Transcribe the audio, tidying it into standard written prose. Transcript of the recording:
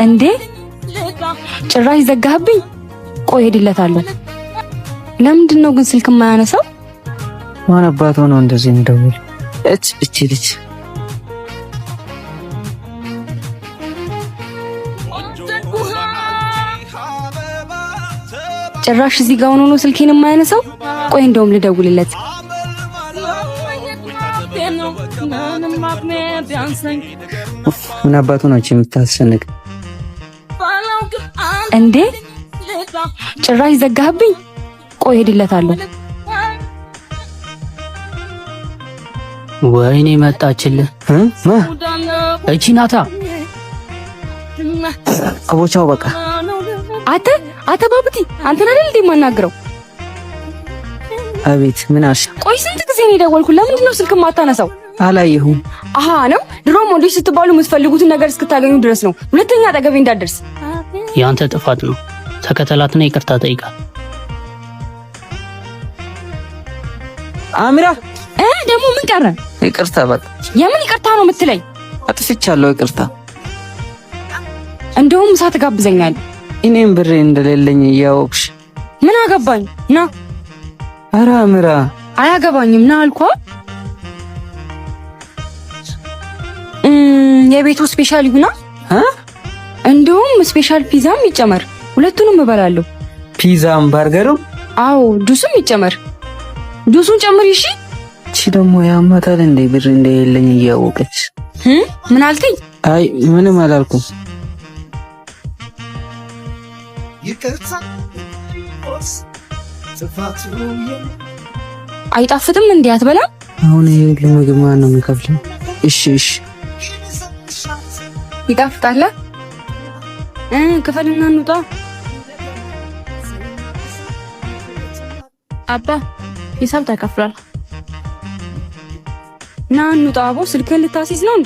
እንዴ ጭራሽ ዘጋህብኝ። ቆይ ሄድለታለሁ። ለምንድን ነው ግን ስልክ የማያነሳው? ማን አባቱ ነው እንደዚህ እንደውል? እቺ ልጅ ጭራሽ እዚህ ጋር ሆኖ ነው ስልኬን የማያነሳው። ቆይ እንደውም ልደውልለት። ምን አባቱ ነው የምታስጨንቅ? እንዴ ጭራሽ ዘጋህብኝ። ቆይ ሄድለታለሁ። ወይኔ መጣችልህ። እቺ ናታ አቦቻው በቃ አተ ባቡቲ አንተን አይደል እንዴ የማናግረው? አቤት ምን አልሽ? ቆይ ስንት ጊዜ ነው የደወልኩት? ለምንድን ነው ስልክ ማታነሳው? አላየሁም። አሃ ነው ድሮም ወንዶች ስትባሉ የምትፈልጉትን ነገር እስክታገኙ ድረስ ነው። ሁለተኛ አጠገቤ እንዳትደርስ። ያንተ ጥፋት ነው። ተከተላትና ይቅርታ ጠይቃት። አሚራ ደግሞ ምን ቀረ? ይቅርታ በቃ። የምን ይቅርታ ነው የምትለኝ? አጥፍቻለሁ፣ ይቅርታ። እንደውም እሳት ጋብዘኛል። እኔም ብሬ እንደሌለኝ እያወቅሽ ምን አገባኝ? ና። ኧረ አሚራ አያገባኝም። ና አልኳ። የቤቱ ስፔሻል ይሁና። እንደውም ስፔሻል ፒዛም ይጨመር። ሁለቱንም እበላለሁ። ፒዛም በርገሩም? አዎ ጁስም ይጨመር። ጁሱን ጨምሪ። እሺ። እቺ ደግሞ ያማታል እንዴ ብር እንደሌለኝ እያወቀች። ምን አልከኝ? አይ ምንም አላልኩም። አይጣፍጥም እንዴ? አትበላም? አሁን ይሄ ሁሉ ምግብ ማን ነው የሚከፍለው? እሺ ይጣፍጣል። ክፈልና እንውጣ። አባ ሂሳብ ተከፍሏል። ና እንውጣ። አቦ ስልክህን ልታሲዝ ነው እንዴ?